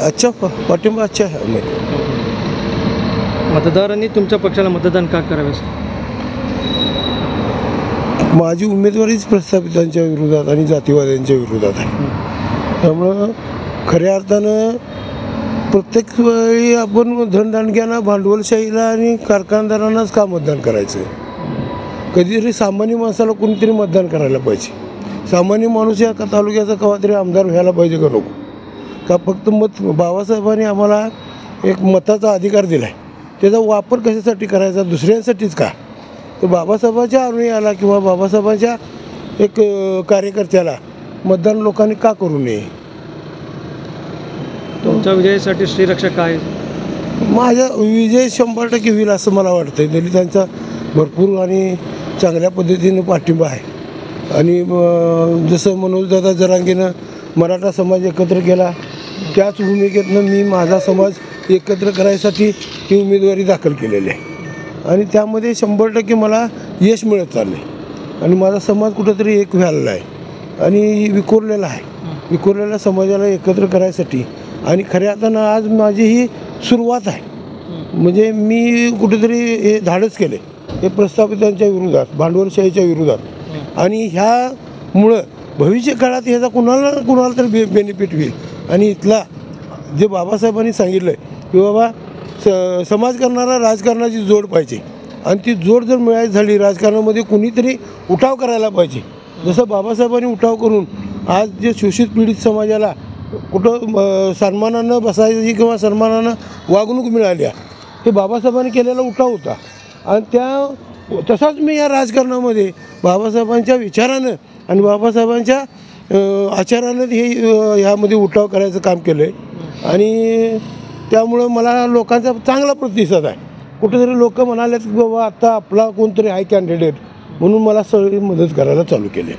अच्छा पाठिंबा अच्छा आहे हमें. मतदारांनी तुमच्या पक्षाला मतदान का करावे? माझी उमेदवारीच प्रस्थापितांच्या विरोधात आणि जातीवाद्यांच्या विरोधात आहे. त्यामुळं खऱ्या अर्थानं प्रत्येक वेळी आपण धनदानग्यांना, भांडवलशाहीला आणि कारखानदारांनाच का मतदान करायचं? कधीतरी सामान्य माणसाला कोणीतरी मतदान करायला पाहिजे. सामान्य माणूस या तालुक्याचा केव्हा तरी आमदार व्हायला पाहिजे का नको? का फक्त मत बाबासाहेबांनी आम्हाला एक मताचा अधिकार दिला आहे, त्याचा वापर कशासाठी करायचा? दुसऱ्यांसाठीच का? तर बाबासाहेबांच्या अनुयायाला किंवा बाबासाहेबांच्या एक कार्यकर्त्याला मतदान लोकांनी का करू नये? तुमच्या विजयासाठी श्रीरक्षा काय? माझा विजय 100% होईल असं मला वाटतं. दलितांचा भरपूर आणि चांगल्या पद्धतीनं पाठिंबा आहे. आणि जसं मनोजदादा जरांगेनं मराठा समाज एकत्र केला, त्याच भूमिकेतनं मी माझा समाज एकत्र करायसाठी ही उमेदवारी दाखल केलेली आहे. आणि त्यामध्ये 100% मला यश मिळत चाललं आहे. आणि माझा समाज कुठंतरी एक व्हायला आहे आणि विखुरलेला आहे. विखुरलेल्या समाजाला एकत्र करायसाठी आणि खऱ्या अर्थानं आज माझी ही सुरुवात आहे. म्हणजे मी कुठेतरी हे धाडस केले हे प्रस्थापितांच्या विरोधात, भांडवलशाहीच्या विरोधात. आणि ह्यामुळं भविष्य काळात ह्याचा कुणाला तरी बेनिफिट होईल. आणि इथला जे बाबासाहेबांनी सांगितलं आहे की बाबा समाज करणारा राजकारणाची जोड पाहिजे. आणि ती जोड जर मिळायची झाली राजकारणामध्ये कुणीतरी उठाव करायला पाहिजे. जसं बाबासाहेबांनी उठाव करून आज जे शोषित पीडित समाजाला कुठं सन्मानानं बसायची किंवा सन्मानानं वागणूक मिळाल्या, हे बाबासाहेबांनी केलेला उठाव होता. आणि तसाच मी या राजकारणामध्ये बाबासाहेबांच्या विचारानं आणि बाबासाहेबांच्या आचारानं हे ह्यामध्ये उठाव करायचं काम केलं आहे. आणि त्यामुळं मला लोकांचा चांगला प्रतिसाद आहे. कुठेतरी लोक म्हणाले की बाबा आता आपला कोणतरी आहे कॅन्डिडेट, म्हणून मला सगळी मदत करायला चालू केली.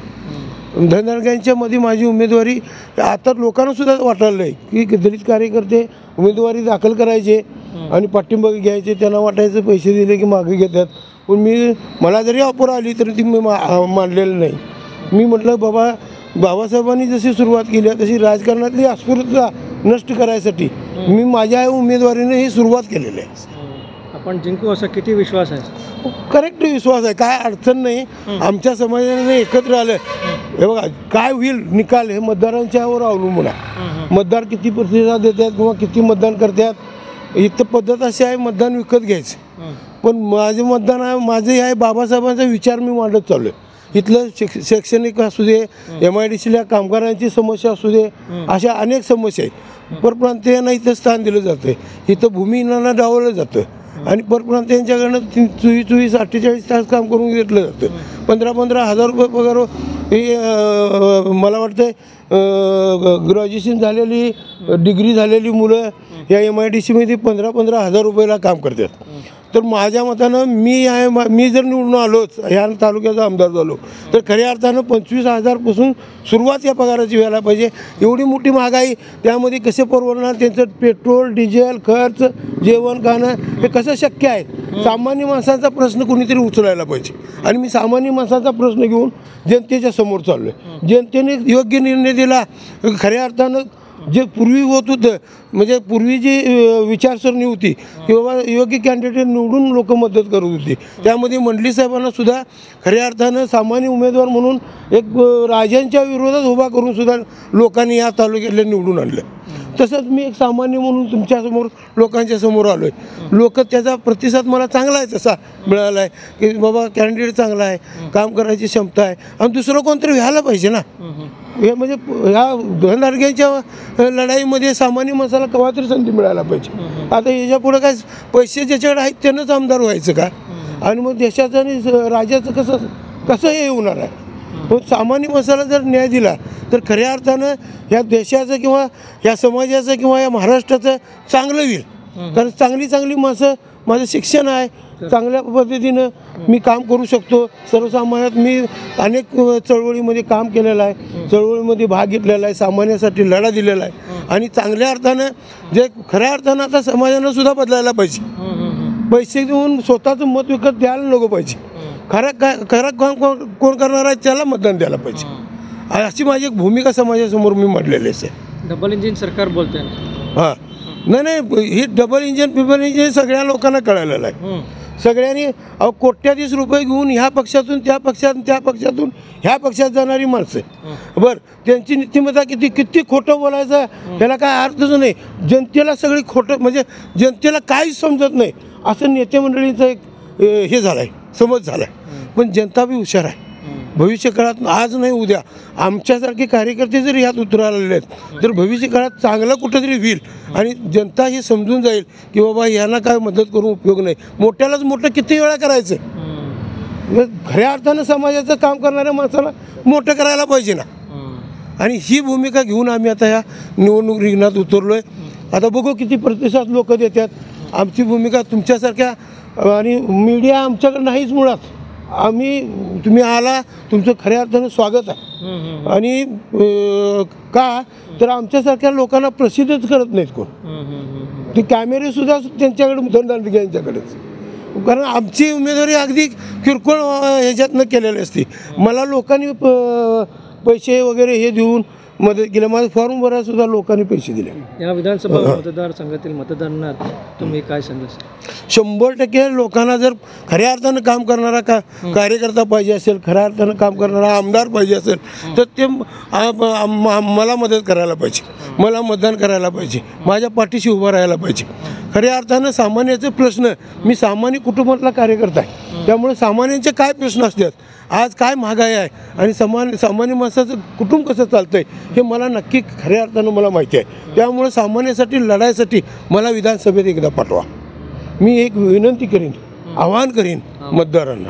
धनदानग्यांच्या मध्ये माझी उमेदवारी आता लोकांनासुद्धा वाटायला आहे की दलित कार्यकर्ते उमेदवारी दाखल करायचे आणि पाठिंबा घ्यायचे. त्यांना वाटायचं पैसे दिले की मागे घेतात. पण मला जरी ऑफर आली तरी ती मी मानलेलं नाही. मी म्हटलं बाबासाहेबांनी जशी सुरुवात केली तशी राजकारणातली अस्फुटता नष्ट करायसाठी मी माझ्या उमेदवारीने ही सुरुवात केलेली आहे. आपण जिंकू असा किती विश्वास आहे? करेक्ट विश्वास आहे. काय अडचण नाही. आमच्या समाजाने एकत्र आलं. हे बघा काय होईल निकाल हे मतदारांच्यावर अवलंबून आहे. मतदार किती प्रतिसाद देतात किंवा किती मतदान करतात. इथं पद्धत अशी आहे मतदान विकत घ्यायचं. पण माझे मतदान आहे माझे आहे बाबासाहेबांचा विचार मी मांडत चाललो आहे. इथलं शैक्षणिक असू दे, MIDCला कामगारांची समस्या असू दे, अशा अनेक समस्या आहेत. परप्रांतीयांना इथं स्थान दिलं जातं. इथं भूमिहीनांना डावलं जातं आणि परप्रांतीयांच्याकडनं 24-48 तास काम करून घेतलं जातं. 15-15 हजार रुपये पगार. हे मला वाटतं ग्रॅज्युएशन झालेली, डिग्री झालेली मुलं या MIDCमध्ये 15-15 हजार रुपयाला काम करतात. तर माझ्या मतानं मी जर निवडून आलोच ह्या तालुक्याचा आमदार झालो तर खऱ्या अर्थानं 25,000पासून सुरुवात या पगाराची व्हायला पाहिजे. एवढी मोठी महागाई, त्यामध्ये कसे परवडणार? त्यांचं पेट्रोल, डिझेल खर्च, जेवण खाणं हे कसं शक्य आहे? सामान्य माणसाचा प्रश्न कुणीतरी उचलायला पाहिजे. आणि मी सामान्य माणसाचा प्रश्न घेऊन जनतेच्या समोर चाललो आहे. जनतेने योग्य निर्णय दिला. खऱ्या अर्थानं जे पूर्वी होत होतं म्हणजे पूर्वी जी विचारसरणी होती की बाबा योग्य कॅन्डिडेट निवडून लोक मदत करत होती, त्यामध्ये मंडली साहेबांना सुद्धा खऱ्या अर्थानं सामान्य उमेदवार म्हणून एक राजांच्या विरोधात उभा करून सुद्धा लोकांनी या तालुक्यातल्या निवडून आणलं. तसंच मी एक सामान्य म्हणून तुमच्यासमोर लोकांच्या समोर आलो आहे. लोक त्याचा प्रतिसाद मला चांगला आहे तसा मिळाला आहे की बाबा कॅन्डिडेट चांगला आहे, काम करायची क्षमता आहे आणि दुसरं कोणतरी व्हायला पाहिजे ना. हे म्हणजे ह्या धनदानग्यांच्या लढाईमध्ये सामान्य माणसाला केव्हा तरी संधी मिळायला पाहिजे. आता याच्या पुढे काय पैसे ज्याच्याकडे आहेत त्यानंच आमदार व्हायचं का? आणि मग देशाचं आणि राज्याचं कसं हे होणार आहे? पण सामान्य माणसाला जर न्याय दिला तर खऱ्या अर्थानं ह्या देशाचं किंवा या समाजाचं किंवा या महाराष्ट्राचं चांगलं होईल. कारण चांगली माणसं, माझं शिक्षण आहे, चांगल्या पद्धतीनं मी काम करू शकतो. सर्वसामान्यात मी अनेक चळवळीमध्ये काम केलेलं आहे, चळवळीमध्ये भाग घेतलेला आहे, सामान्यासाठी लढा दिलेला आहे. आणि चांगल्या अर्थानं जे खऱ्या अर्थानं आता समाजानं सुद्धा बदलायला पाहिजे. पैसे देऊन स्वतःचं मत विकत द्यायला नको पाहिजे. खरं काम कोण करणार आहे त्याला मतदान द्यायला पाहिजे. अशी माझी एक भूमिका समाजासमोर मी मांडलेली आहे. डबल इंजिन सरकार बोलते. हां नाही ही डबल इंजिन पिबल इंजिन सगळ्या लोकांना कळालेलं आहे. सगळ्यांनी कोट्याधीश रुपये घेऊन ह्या पक्षातून त्या पक्षातून ह्या पक्षात जाणारी माणसं बरं त्यांची नीतिमत्ता किती खोटं बोलायचं ह्याला काय अर्थच नाही. जनतेला सगळी खोटं म्हणजे जनतेला काहीच समजत नाही असं नेते मंडळींचं एक हे झालं आहे समज झाला आहे. पण जनता बी हुशार आहे. भविष्य काळात आज नाही उद्या आमच्यासारखे कार्यकर्ते जर ह्यात उतरायला आहेत तर भविष्य काळात चांगलं कुठंतरी होईल आणि जनता हे समजून जाईल की बाबा यांना काय मदत करून उपयोग नाही. मोठ्यालाच मोठं किती वेळा करायचं. खऱ्या अर्थानं समाजाचं काम करणाऱ्या माणसाला मोठं करायला पाहिजे ना. आणि ही भूमिका घेऊन आम्ही आता ह्या निवडणूक रिंगणात उतरलो आहे. आता बघू किती प्रतिसाद लोक देतात. आमची भूमिका तुमच्यासारख्या आणि मीडिया आमच्याकडे नाहीच मुळात. तुम्ही आला तुमचं खऱ्या अर्थानं स्वागत आहे. आणि का तर आमच्यासारख्या लोकांना प्रसिद्धच करत नाहीत कोण. ते कॅमेरेसुद्धा त्यांच्याकडे धनदांडगे यांच्याकडेच. कारण आमची उमेदवारी अगदी किरकोळ ह्याच्यातनं केलेली असते. मला लोकांनी पैसे वगैरे हे देऊन मदत केलं. माझं फॉर्म भरायला सुद्धा लोकांनी पैसे दिले. या विधानसभा मतदारसंघातील मतदारांना तुम्ही काय संदेश? 100% लोकांना जर खऱ्या अर्थानं काम करणारा कार्यकर्ता पाहिजे असेल, खऱ्या अर्थानं काम करणारा आमदार पाहिजे असेल तर ते मला मदत करायला पाहिजे. मला मतदान करायला पाहिजे. माझ्या पाठीशी उभं राहायला पाहिजे. खऱ्या अर्थानं सामान्याचे प्रश्न मी सामान्य कुटुंबातला कार्यकर्ता आहे त्यामुळे सामान्यांचे काय प्रश्न असतात आज काय महागाई आहे आणि सामान्य माणसाचं कुटुंब कसं चालतं आहे हे मला नक्की खऱ्या अर्थानं मला माहिती आहे. त्यामुळे सामान्यासाठी लढायसाठी मला विधानसभेत एकदा पाठवा. मी एक विनंती करीन आवाहन करीन मतदारांना